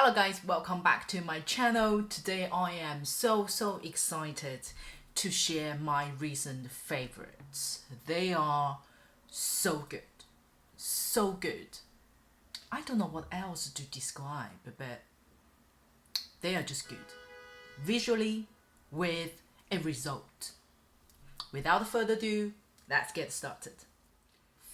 Hello guys, welcome back to my channel. Today I am so excited to share my recent favorites. They are so good. So good. I don't know what else to describe, but they are just good. Visually, with a result. Without further ado, let's get started.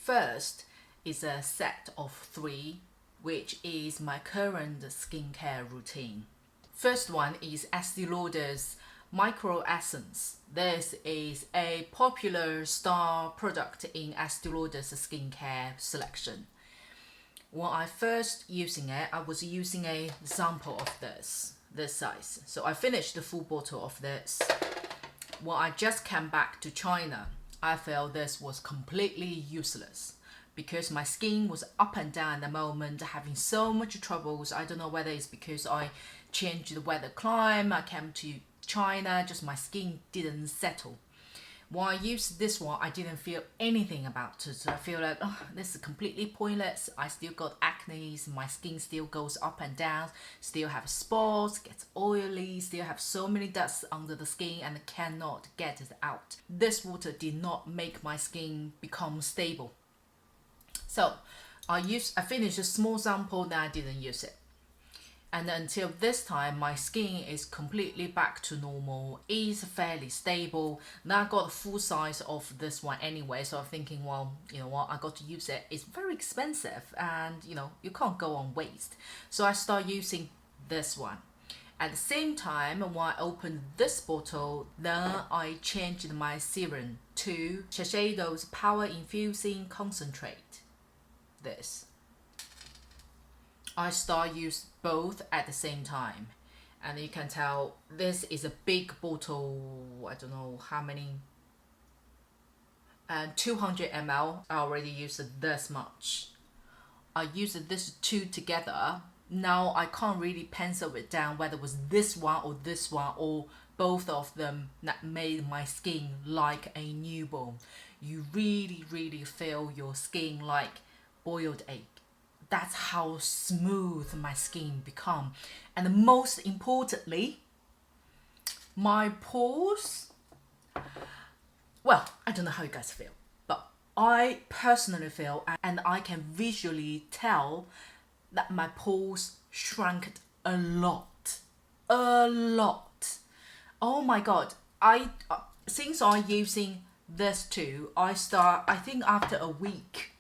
First is a set of 3, which is my current skincare routine. First one is Estee Lauder's Micro Essence. This is a popular star product in Estee Lauder's skincare selection. When I first using it, I was using a sample of this size. So I finished the full bottle of this. When I just came back to China, I felt this was completely useless because my skin was up and down at the moment, having so much troubles. I don't know whether it's because I changed the weather climate, I came to China, just my skin didn't settle. When I used this one, I didn't feel anything about it. So I feel like, oh, this is completely pointless. I still got acne, my skin still goes up and down, still have spots, gets oily, still have so many dust under the skin and cannot get it out. This water did not make my skin become stable. So I finished a small sample, then I didn't use it. And until this time, my skin is completely back to normal, is fairly stable. Now I got a full size of this one anyway, so I'm thinking, well, you know what, I got to use it. It's very expensive and, you know, you can't go on waste. So I start using this one. At the same time, when I opened this bottle, then I changed my serum to Shiseido's Power Infusing Concentrate. This. I start use both at the same time, and you can tell this is a big bottle. I don't know how many, and 200 ml. I already used this much. I used this 2 together. Now I can't really pencil it down whether it was this one or both of them that made my skin like a newborn. You really feel your skin like boiled egg. That's how smooth my skin become. And most importantly, my pores, well, I don't know how you guys feel, but I personally feel, and I can visually tell, that my pores shrank a lot. Oh my god. Since I'm using this too, I think after a week,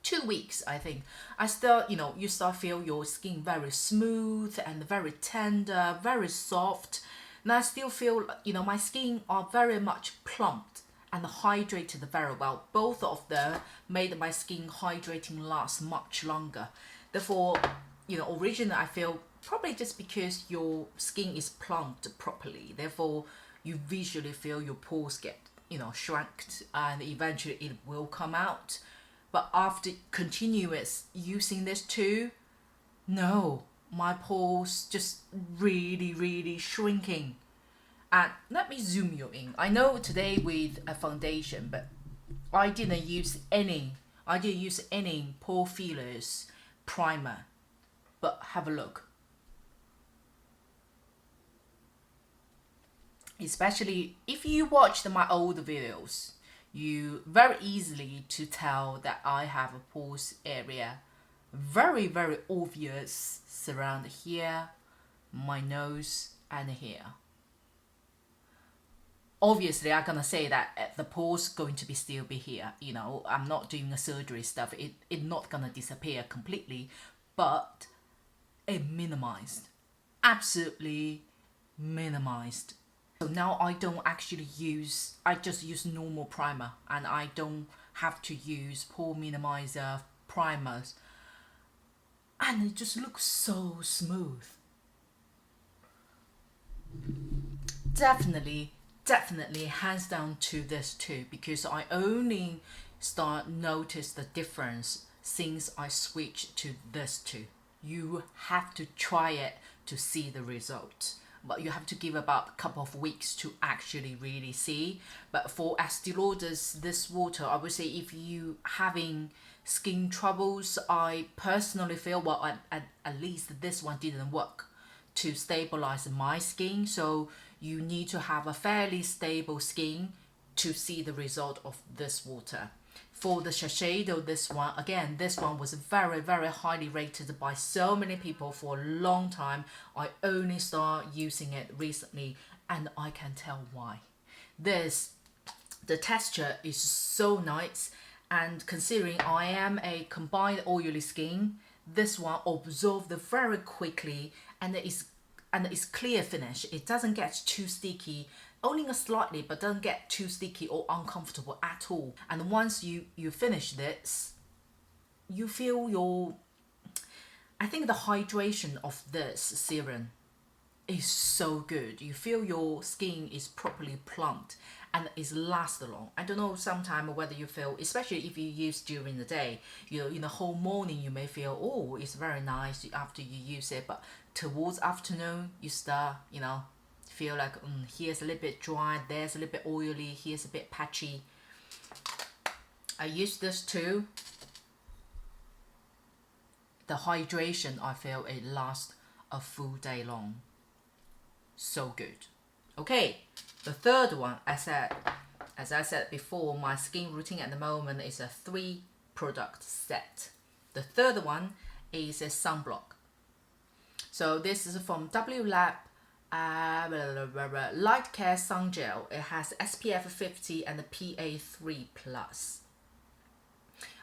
2 weeks, I think, I start, you start feel your skin very smooth and very tender, very soft. And I still feel, my skin are very much plumped and hydrated very well. Both of them made my skin hydrating last much longer. Therefore, originally I feel probably just because your skin is plumped properly, therefore you visually feel your pores get, shrunk, and eventually it will come out. But after continuous using this too, no, my pores just really shrinking. And let me zoom you in. I know today with a foundation, but I didn't use any pore fillers primer. But have a look. Especially if you watched my old videos, you very easily to tell that I have a pores area very obvious surround here, my nose and here. Obviously I'm gonna say that the pores going to be still be here, I'm not doing a surgery stuff, it not gonna disappear completely, but it minimized, absolutely minimized. So now I don't actually I just use normal primer, and I don't have to use pore minimizer primers, and it just looks so smooth. Definitely hands down to this too, because I only start notice the difference since I switched to this too. You have to try it to see the result. But you have to give about a couple of weeks to actually really see. But for Estee Lauder's this water, I would say if you having skin troubles, I personally feel, well, at least this one didn't work to stabilize my skin. So you need to have a fairly stable skin to see the result of this water. For the Shiseido, this one was very, very highly rated by so many people for a long time. I only started using it recently, and I can tell why. The texture is so nice, and considering I am a combined oily skin, this one absorbed very quickly, and it's clear finish. It doesn't get too sticky, only slightly, but doesn't get too sticky or uncomfortable at all. And once you finish this, you feel I think the hydration of this serum is so good. You feel your skin is properly plumped and is last long. I don't know sometimes whether you feel, especially if you use during the day, in the whole morning you may feel, oh, it's very nice after you use it, but towards afternoon you start, feel like here's a little bit dry, there's a little bit oily, here's a bit patchy. I use this too. The hydration, I feel it lasts a full day long. So good. Okay, the third one, as I said before, my skin routine at the moment is a 3-product set. The third one is a sunblock. So this is from W.Lab, Lightcare Sungel. It has SPF 50 and the PA3+.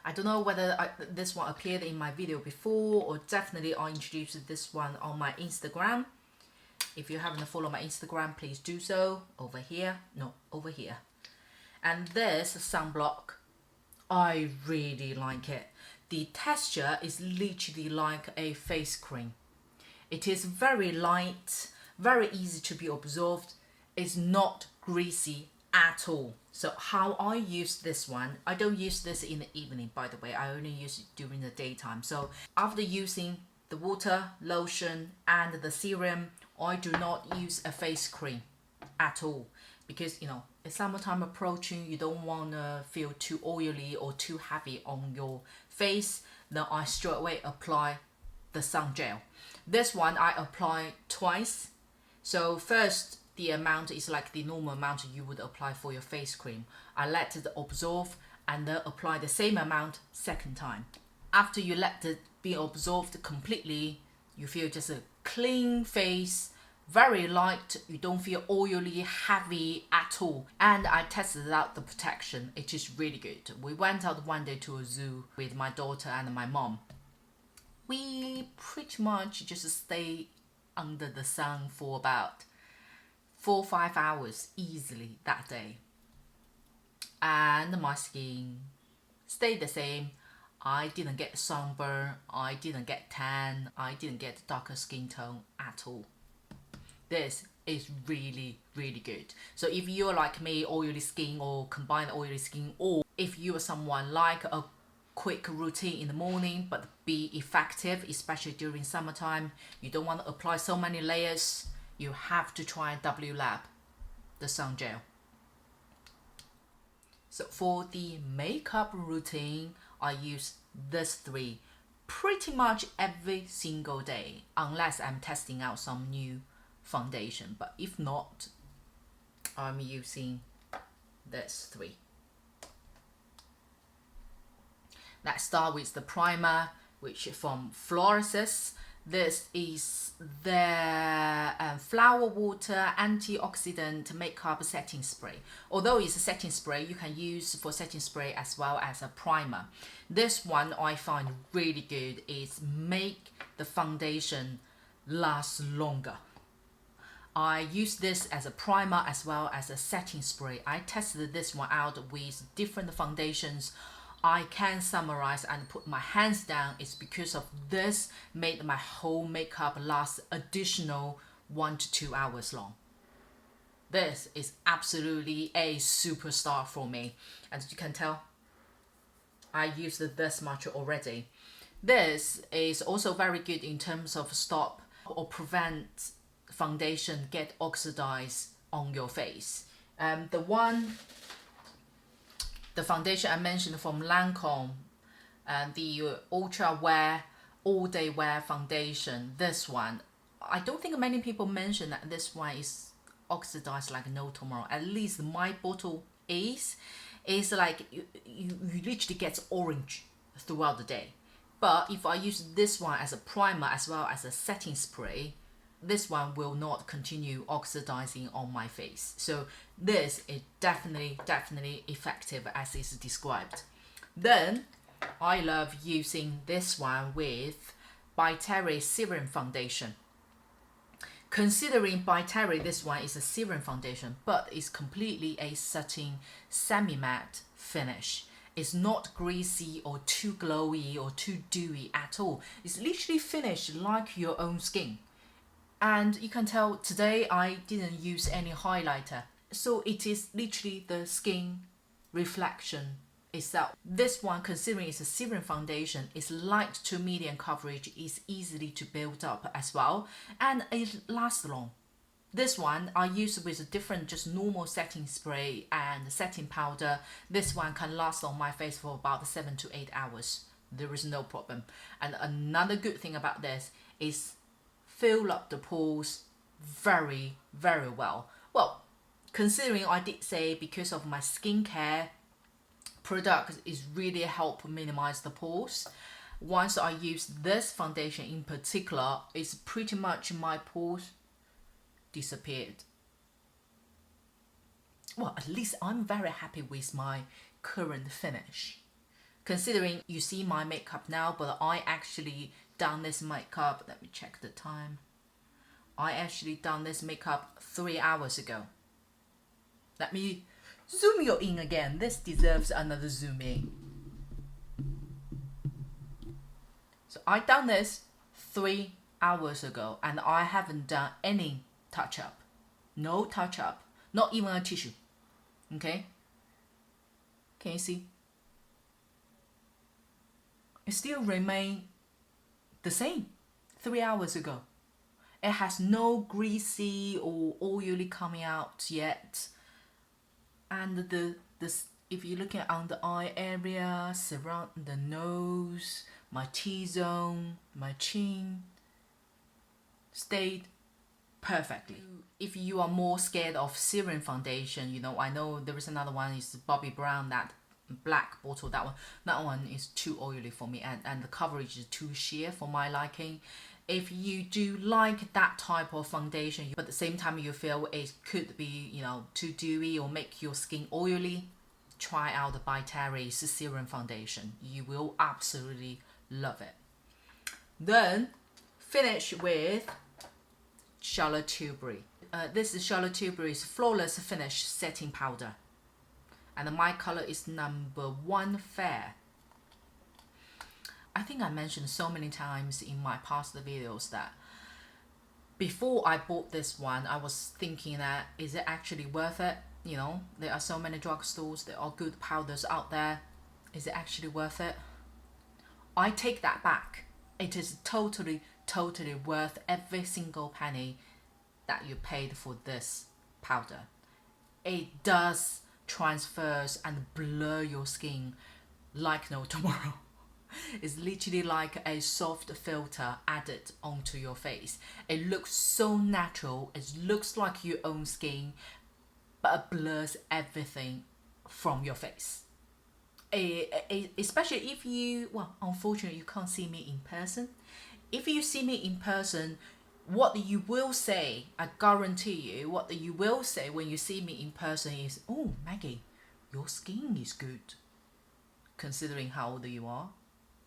I don't know whether this one appeared in my video before, or definitely I introduced this one on my Instagram. If you haven't followed my Instagram, please do so. Over here. And this sunblock, I really like it. The texture is literally like a face cream. It is very light, very easy to be absorbed. It's not greasy at all. So how I use this one, I don't use this in the evening, by the way. I only use it during the daytime. So after using the water, lotion, and the serum, I do not use a face cream at all, because it's summertime approaching. You don't want to feel too oily or too heavy on your face. Then I straight away apply the sun gel. This one I apply twice. So first, the amount is like the normal amount you would apply for your face cream. I let it absorb and then apply the same amount second time. After you let it be absorbed completely, you feel just a clean face, very light. You don't feel oily, heavy at all. And I tested out the protection. It is really good. We went out one day to a zoo with my daughter and my mom. We pretty much just stay under the sun for about 4 or 5 hours easily that day. And my skin stayed the same. I didn't get sunburn, I didn't get tan, I didn't get darker skin tone at all. This is really, really good. So if you're like me, oily skin or combined oily skin, or if you are someone like a quick routine in the morning but be effective, especially during summertime, you don't want to apply so many layers, you have to try W.Lab, the sun gel. So for the makeup routine, I use this 3 pretty much every single day, unless I'm testing out some new foundation. But if not, I'm using this 3. Let's start with the primer, which is from Florasis. This is their flower water antioxidant makeup setting spray. Although it's a setting spray, you can use for setting spray as well as a primer. This one I find really good is make the foundation last longer. I use this as a primer as well as a setting spray. I tested this one out with different foundations. I can summarize and put my hands down. It's because of this made my whole makeup last additional 1 to 2 hours long. This is absolutely a superstar for me. As you can tell, I used this much already. This is also very good in terms of stop or prevent foundation get oxidized on your face. The foundation I mentioned from Lancome, And the Ultra Wear All Day Wear Foundation, this one, I don't think many people mention that this one is oxidized like no tomorrow. At least my bottle is like you literally get orange throughout the day. But if I use this one as a primer as well as a setting spray, this one will not continue oxidizing on my face. So this is definitely effective as is described. Then I love using this one with by Terry Serum Foundation. Considering by Terry, this one is a serum foundation, but it's completely a satin semi-matte finish. It's not greasy or too glowy or too dewy at all. It's literally finished like your own skin. And you can tell today I didn't use any highlighter. So it is literally the skin reflection itself. This one, considering it's a serum foundation, is light to medium coverage, is easily to build up as well, and it lasts long. This one I use with a different just normal setting spray and setting powder. This one can last on my face for about 7 to 8 hours. There is no problem. And another good thing about this is fill up the pores very well. Well, considering I did say because of my skincare product is really help minimize the pores. Once I use this foundation in particular, it's pretty much my pores disappeared. Well, at least I'm very happy with my current finish. Considering you see my makeup now, but I actually done this makeup, let me check the time. I actually done this makeup 3 hours ago. Let me zoom you in again. This deserves another zoom in. So I done this 3 hours ago and I haven't done any touch up. No touch up. Not even a tissue. Okay? Can you see? It still remain the same 3 hours ago. It has no greasy or oily coming out yet. And if you're looking on the eye area, surround the nose, my T-zone, my chin, stayed perfectly. If you are more scared of serum foundation, you know, I know there is another one, is Bobbi Brown, that black bottle, that one is too oily for me, and the coverage is too sheer for my liking. If you do like that type of foundation, but at the same time you feel it could be, you know, too dewy or make your skin oily, try out the by Terry's Serum Foundation. You will absolutely love it. Then finish with Charlotte Tilbury. This is Charlotte Tilbury's Flawless Finish Setting Powder. And my color is number 1 Fair. I think I mentioned so many times in my past videos that before I bought this one, I was thinking that is it actually worth it? You know, there are so many drugstores, there are good powders out there. Is it actually worth it? I take that back. It is totally worth every single penny that you paid for this powder. It does transfers and blur your skin like no tomorrow. It's literally like a soft filter added onto your face. It looks so natural. It looks like your own skin, but it blurs everything from your face. Especially if you, well, unfortunately you can't see me in person. If you see me in person, what you will say, I guarantee you, what you will say when you see me in person is, "Oh, Maggie, your skin is good," considering how old you are.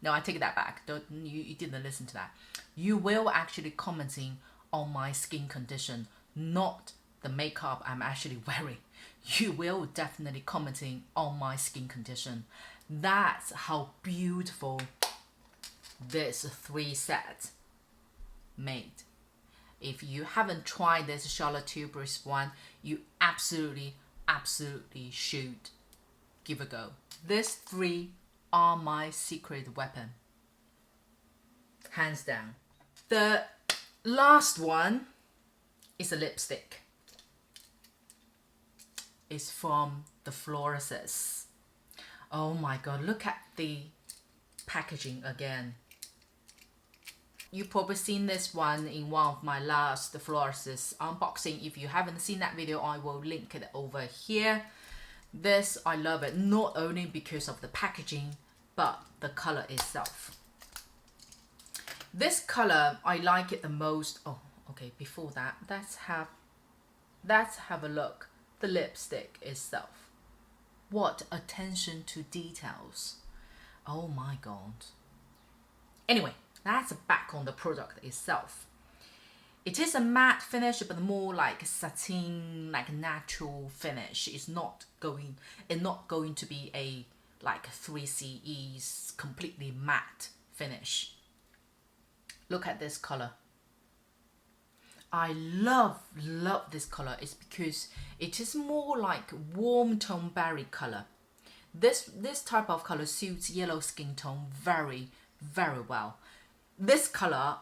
No, I take that back. You didn't listen to that. You will actually commenting on my skin condition, not the makeup I'm actually wearing. You will definitely commenting on my skin condition. That's how beautiful this 3 set made. If you haven't tried this Charlotte Tilbury's one, you absolutely should give a go. These 3 are my secret weapon, hands down. The last one is a lipstick. It's from the Florasis. Oh my god, look at the packaging again. You've probably seen this one in one of my last Florasis unboxing. If you haven't seen that video, I will link it over here. This, I love it, not only because of the packaging, but the color itself. This color, I like it the most. Oh, okay, before that, let's have a look. The lipstick itself. What attention to details. Oh my god. Anyway, that's back on the product itself. It is a matte finish, but more like satin, like natural finish. It's not going to be a like 3CE's completely matte finish. Look at this color. I love this color. It's because it is more like warm tone berry color. This type of color suits yellow skin tone very, very well. This color,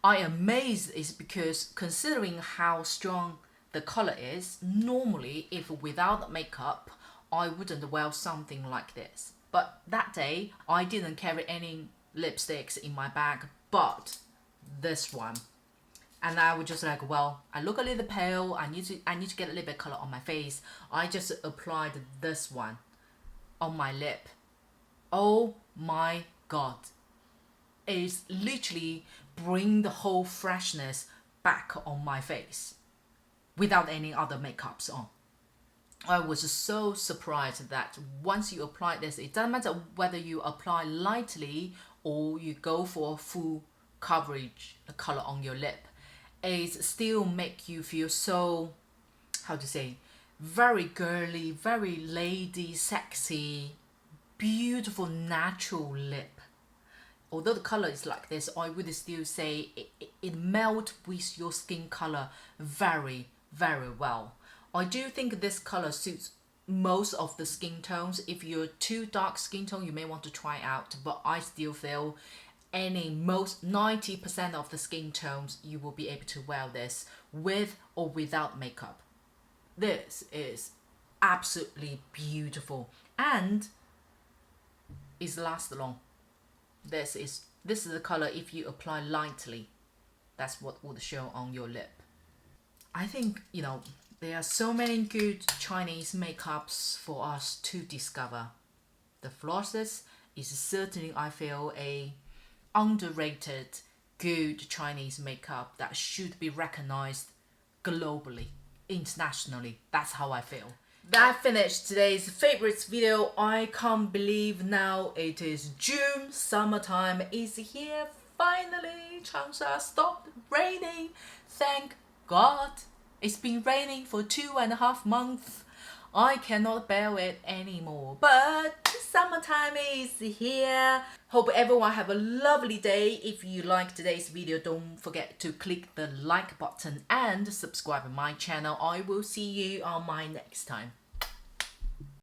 I am amazed is because considering how strong the color is, normally if without makeup, I wouldn't wear something like this. But that day, I didn't carry any lipsticks in my bag, but this one. And I was just like, well, I look a little pale, I need to get a little bit color on my face. I just applied this one on my lip. Oh my god. It's literally bring the whole freshness back on my face without any other makeups on. I was so surprised that once you apply this, it doesn't matter whether you apply lightly or you go for full coverage color on your lip, it still make you feel so, how to say, very girly, very lady, sexy, beautiful, natural lip. Although the color is like this, I would still say it melts with your skin color very, very well. I do think this color suits most of the skin tones. If you're too dark skin tone, you may want to try out, but I still feel most 90% of the skin tones, you will be able to wear this with or without makeup. This is absolutely beautiful and it lasts long. This is the color if you apply lightly. That's what would show on your lip. I think, you know, there are so many good Chinese makeups for us to discover. The Florasis is certainly, I feel, a underrated good Chinese makeup that should be recognized globally, internationally. That's how I feel. That finished today's favorites video. I can't believe now it is June. Summertime is here. Finally, Changsha stopped raining. Thank God. It's been raining for 2.5 months. I cannot bear it anymore. But summertime is here. Hope everyone have a lovely day. If you like today's video, don't forget to click the like button and subscribe to my channel. I will see you on my next time.